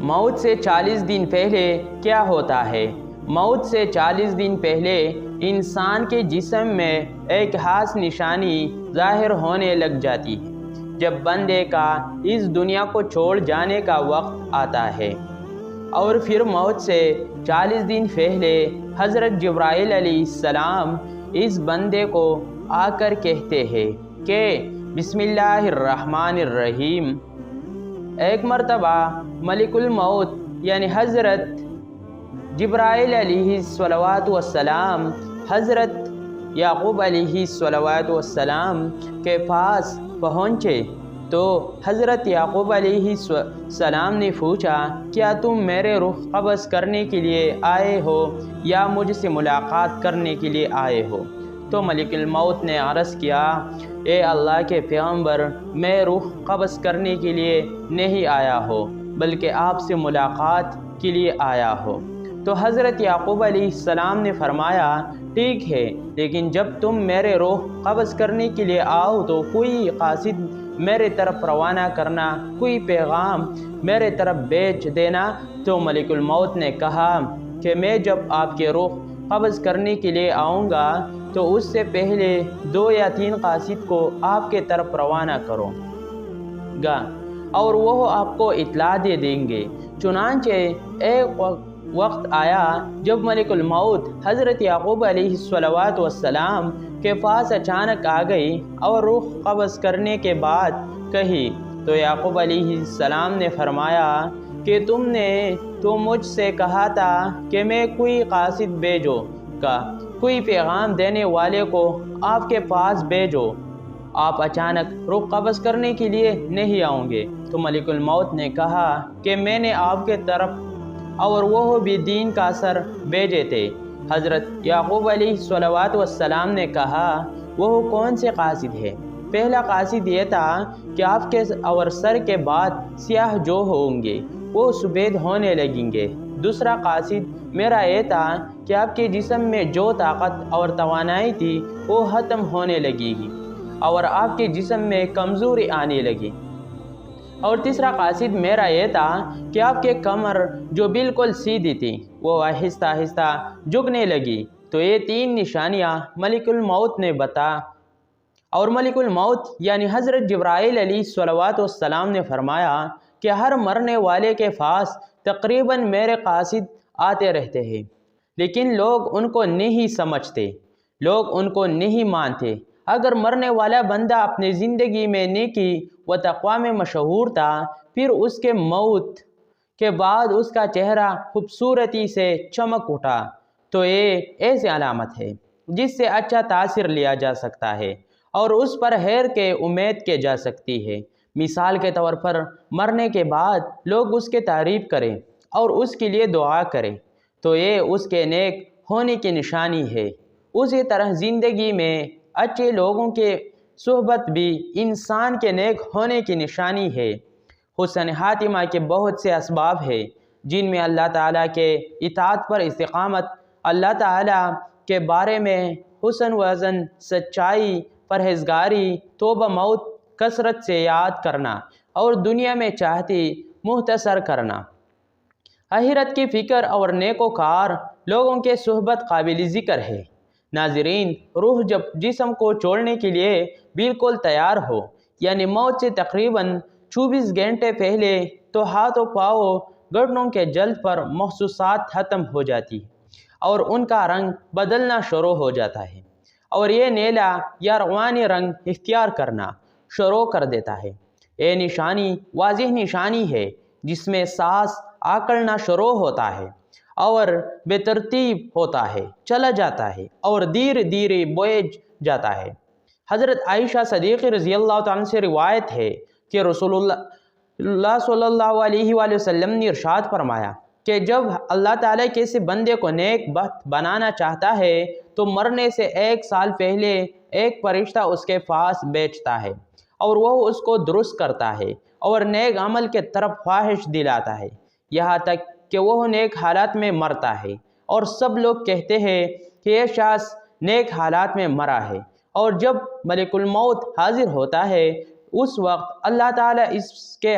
موت سے 40 دن پہلے کیا ہوتا ہے؟ موت سے 40 دن پہلے انسان کے جسم میں ایک خاص نشانی ظاہر ہونے لگ جاتی ہے جب بندے کا اس دنیا کو چھوڑ جانے کا وقت آتا ہے۔ اور پھر موت سے 40 دن پہلے حضرت جبرائیل علیہ السلام اس بندے کو آ کر کہتے ہیں کہ بسم اللہ الرحمن الرحیم۔ ایک مرتبہ ملک الموت یعنی حضرت جبرائیل علیہ السلام حضرت یعقوب علیہ السلام کے پاس پہنچے تو حضرت یعقوب علیہ السلام نے پوچھا، کیا تم میرے روح قبض کرنے کے لیے آئے ہو یا مجھ سے ملاقات کرنے کے لیے آئے ہو؟ تو ملک الموت نے عرض کیا، اے اللہ کے پیغمبر، میں روح قبض کرنے کے لیے نہیں آیا ہو بلکہ آپ سے ملاقات کے لیے آیا ہو۔ تو حضرت یعقوب علیہ السلام نے فرمایا، ٹھیک ہے، لیکن جب تم میرے روح قبض کرنے کے لیے آؤ تو کوئی قاصد میرے طرف روانہ کرنا، کوئی پیغام میرے طرف بھیج دینا۔ تو ملک الموت نے کہا کہ میں جب آپ کے روح قبض کرنے کے لیے آؤں گا تو اس سے پہلے 2 یا 3 قاصد کو آپ کے طرف روانہ کروں گا اور وہ آپ کو اطلاع دے دیں گے۔ چنانچہ ایک وقت آیا جب ملک الموت حضرت یعقوب علیہ السلام کے پاس اچانک آ گئی اور روح قبض کرنے کے بعد کہی تو یعقوب علیہ السلام نے فرمایا کہ تم نے تو مجھ سے کہا تھا کہ میں کوئی قاصد بھیجو گا، کوئی پیغام دینے والے کو آپ کے پاس بھیجو، آپ اچانک روح قبض کرنے کے لیے نہیں آؤں گے۔ تو ملک الموت نے کہا کہ میں نے آپ کے طرف اور وہ بھی دین کا اثر بھیجے تھے۔ حضرت یعقوب علیہ السلام نے کہا، وہ کون سے قاصد ہے؟ پہلا قاصد یہ تھا کہ آپ کے اور سر کے بعد سیاہ جو ہوں گے وہ سفید ہونے لگیں گے۔ دوسرا قاصد میرا یہ تھا کہ آپ کے جسم میں جو طاقت اور توانائی تھی وہ ختم ہونے لگے گی اور آپ کے جسم میں کمزوری آنے لگی۔ اور تیسرا قاصد میرا یہ تھا کہ آپ کے کمر جو بالکل سیدھی تھی وہ آہستہ آہستہ جھکنے لگی۔ تو یہ 3 نشانیاں ملک الموت نے بتا اور ملک الموت یعنی حضرت جبرائیل علیہ السلام نے فرمایا کہ ہر مرنے والے کے پاس تقریباً میرے قاصد آتے رہتے ہیں، لیکن لوگ ان کو نہیں سمجھتے، لوگ ان کو نہیں مانتے۔ اگر مرنے والا بندہ اپنی زندگی میں نیکی و تقوی میں مشہور تھا، پھر اس کے موت کے بعد اس کا چہرہ خوبصورتی سے چمک اٹھا، تو یہ ایسی علامت ہے جس سے اچھا تاثر لیا جا سکتا ہے اور اس پر خیر کے امید کی جا سکتی ہے۔ مثال کے طور پر مرنے کے بعد لوگ اس کی تعریف کریں اور اس کے لیے دعا کریں تو یہ اس کے نیک ہونے کی نشانی ہے۔ اسی طرح زندگی میں اچھے لوگوں کے صحبت بھی انسان کے نیک ہونے کی نشانی ہے۔ حسن خاتمہ کے بہت سے اسباب ہیں جن میں اللہ تعالیٰ کے اطاعت پر استقامت، اللہ تعالیٰ کے بارے میں حسن وزن، سچائی، پرہیزگاری، توبہ موت، کثرت سے یاد کرنا اور دنیا میں چاہتی مختصر کرنا، آخرت کی فکر اور نیکوکار لوگوں کے صحبت قابل ذکر ہے۔ ناظرین، روح جب جسم کو چھوڑنے کے لیے بالکل تیار ہو یعنی موت سے تقریباً 24 گھنٹے پہلے تو ہاتھ و پاؤں گھٹنوں کے جلد پر محسوسات ختم ہو جاتی ہے اور ان کا رنگ بدلنا شروع ہو جاتا ہے اور یہ نیلا یا روانی رنگ اختیار کرنا شروع کر دیتا ہے۔ یہ نشانی واضح نشانی ہے جس میں سانس آکڑنا شروع ہوتا ہے اور بے ترتیب ہوتا ہے، چلا جاتا ہے اور دھیرے دھیرے بجھ جاتا ہے۔ حضرت عائشہ صدیقہ رضی اللہ تعالیٰ سے روایت ہے کہ رسول اللہ صلی اللہ علیہ وآلہ وسلم نے ارشاد فرمایا کہ جب اللہ تعالیٰ کسی بندے کو نیک بخت بنانا چاہتا ہے تو مرنے سے 1 سال پہلے ایک فرشتہ اس کے پاس بھیجتا ہے اور وہ اس کو درست کرتا ہے اور نیک عمل کے طرف خواہش دلاتا ہے، یہاں تک کہ وہ نیک حالات میں مرتا ہے اور سب لوگ کہتے ہیں کہ یہ شخص نیک حالات میں مرا ہے۔ اور جب ملک الموت حاضر ہوتا ہے اس وقت اللہ تعالیٰ اس کے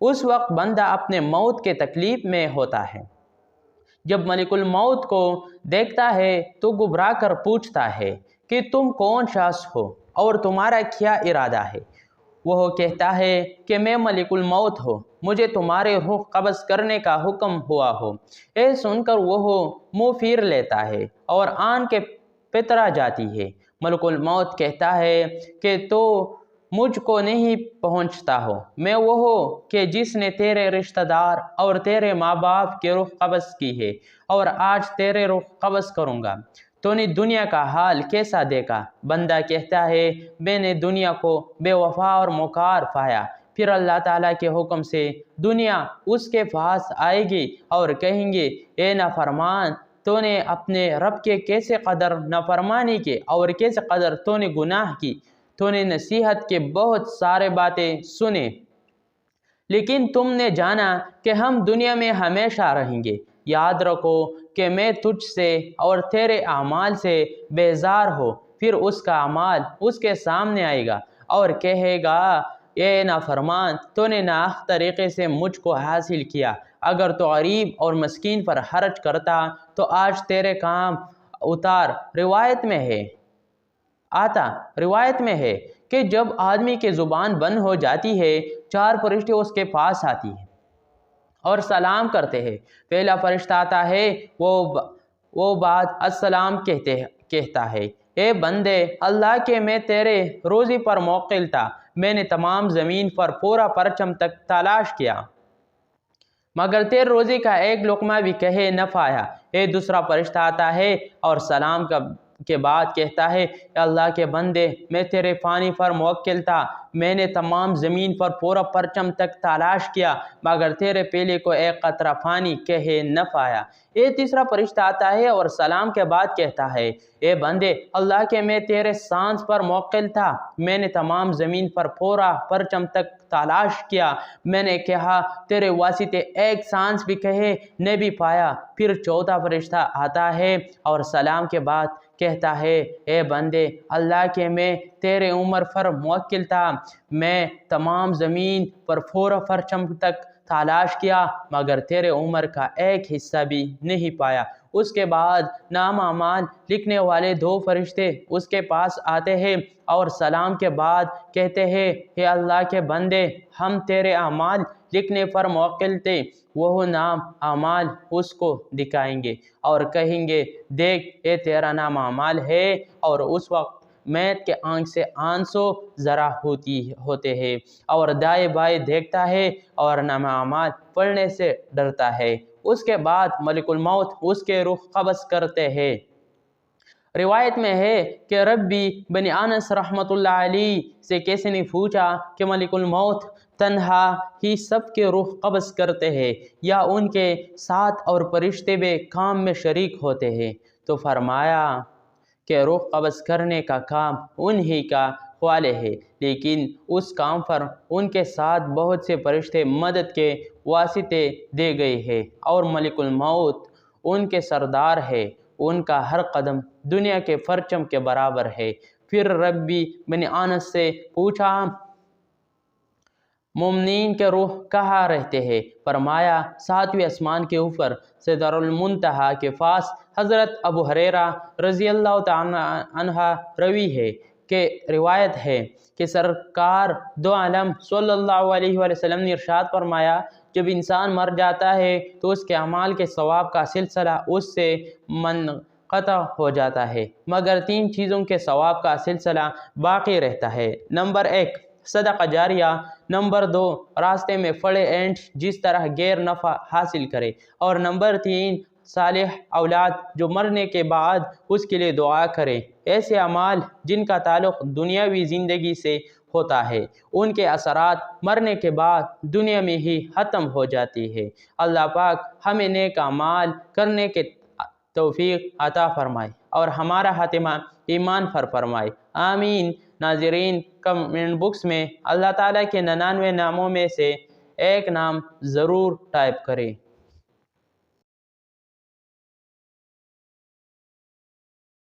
اس وقت بندہ اپنے موت کے تکلیف میں ہوتا ہے۔ جب ملک الموت کو دیکھتا ہے تو گھبرا کر پوچھتا ہے کہ تم کون شخص ہو اور تمہارا کیا ارادہ ہے؟ وہ کہتا ہے کہ میں ملک الموت ہوں، مجھے تمہارے روح قبض کرنے کا حکم ہوا ہو۔ یہ سن کر وہ منہ پھیر لیتا ہے اور آن کے پترا جاتی ہے۔ ملک الموت کہتا ہے کہ تو مجھ کو نہیں پہنچتا ہو، میں وہ ہوں کہ جس نے تیرے رشتہ دار اور تیرے ماں باپ کے روح قبض کی ہے، اور آج تیرے روح قبض کروں گا۔ تو نے دنیا کا حال کیسا دیکھا؟ بندہ کہتا ہے میں نے دنیا کو بے وفا اور مکار پایا۔ پھر اللہ تعالیٰ کے حکم سے دنیا اس کے پاس آئے گی اور کہیں گے اے نافرمان، تو نے اپنے رب کے کیسے قدر نافرمانی کی اور کیسے قدر تو نے گناہ کی۔ تو نے نصیحت کے بہت سارے باتیں سنے، لیکن تم نے جانا کہ ہم دنیا میں ہمیشہ رہیں گے۔ یاد رکھو کہ میں تجھ سے اور تیرے اعمال سے بیزار ہو۔ پھر اس کا اعمال اس کے سامنے آئے گا اور کہے گا اے نافرمان، تو نے ناحق طریقے سے مجھ کو حاصل کیا۔ اگر تو غریب اور مسکین پر حرج کرتا تو آج تیرے کام اتار۔ روایت میں ہے کہ جب آدمی کی زبان بند ہو جاتی ہے، 4 فرشتے اس کے پاس آتی ہیں اور سلام کرتے ہیں۔ پہلا فرشتہ آتا ہے، وہ بعد السلام کہتا ہے، اے بندے اللہ کے، میں تیرے روزی پر موکل تھا، میں نے تمام زمین پر پورا پرچم تک تلاش کیا، مگر تیرے روزی کا ایک لقمہ بھی کہیں نہ پایا۔ اے دوسرا فرشتہ آتا ہے اور سلام کے بعد کہتا ہے، اے اللہ کے بندے، میں تیرے پانی پر موکل تھا، میں نے تمام زمین پر پورا پرچم تک تلاش کیا، مگر تیرے پیلے کو ایک قطرہ پانی کہیں نہ پایا۔ اے تیسرا فرشتہ آتا ہے اور سلام کے بعد کہتا ہے، اے بندے اللہ کے، میں تیرے سانس پر موکل تھا، میں نے تمام زمین پر پورا پرچم تک تلاش کیا، میں نے کہا تیرے واسطے ایک سانس بھی کہیں نہ بھی پایا۔ پھر چوتھا فرشتہ آتا ہے اور سلام کے بعد کہتا ہے، اے بندے اللہ کے، میں تیرے عمر پر موکل تھا، میں تمام زمین پر پورا پرچم تک تلاش کیا، مگر تیرے عمر کا ایک حصہ بھی نہیں پایا۔ اس کے بعد نام اعمال لکھنے والے 2 فرشتے اس کے پاس آتے ہیں اور سلام کے بعد کہتے ہیں، اے اللہ کے بندے، ہم تیرے اعمال لکھنے پر موکل تھے۔ وہ نام اعمال اس کو دکھائیں گے اور کہیں گے، دیکھ یہ تیرا نام اعمال ہے، اور اس وقت میت کے آنکھ سے آنسو ذرا ہوتے ہیں اور دائیں بائیں دیکھتا ہے اور نام اعمال پڑھنے سے ڈرتا ہے۔ اس کے بعد ملک الموت اس کے روح قبض کرتے ہیں۔ روایت میں ہے کہ ربی بن انس رحمۃ اللہ علیہ سے کسی نے پوچھا کہ ملک الموت تنہا ہی سب کے روح قبض کرتے ہیں یا ان کے ساتھ اور فرشتے بھی کام میں شریک ہوتے ہیں؟ تو فرمایا کہ روح قبض کرنے کا کام انہی کا حوالے ہے، لیکن اس کام پر ان کے ساتھ بہت سے فرشتے مدد کے واسطے دے گئے ہیں، اور ملک الموت ان کے سردار ہے، ان کا ہر قدم دنیا کے پرچم کے برابر ہے۔ پھر ربی بن انس سے پوچھا مومنین کے روح کہاں رہتے ہیں؟ فرمایا 7ویں آسمان کے اوپر سدرۃ المنتہا کے پاس۔ حضرت ابو ہریرہ رضی اللہ تعالی عنہ روی ہے کہ روایت ہے کہ سرکار دو عالم صلی اللہ علیہ وسلم نے ارشاد فرمایا، جب انسان مر جاتا ہے تو اس کے اعمال کے ثواب کا سلسلہ اس سے منقطع ہو جاتا ہے، مگر 3 چیزوں کے ثواب کا سلسلہ باقی رہتا ہے۔ نمبر 1 صدقہ جاریہ، نمبر 2 راستے میں پڑے اینٹ جس طرح غیر نفع حاصل کرے، اور نمبر 3 صالح اولاد جو مرنے کے بعد اس کے لیے دعا کرے۔ ایسے اعمال جن کا تعلق دنیاوی زندگی سے ہوتا ہے، ان کے اثرات مرنے کے بعد دنیا میں ہی ختم ہو جاتی ہے۔ اللہ پاک ہمیں نیک اعمال کرنے کے توفیق عطا فرمائے اور ہمارا خاتمہ ایمان پر فرمائے، آمین۔ ناظرین، کمنٹ باکس میں اللہ تعالیٰ کے 99 ناموں میں سے ایک نام ضرور ٹائپ کریں۔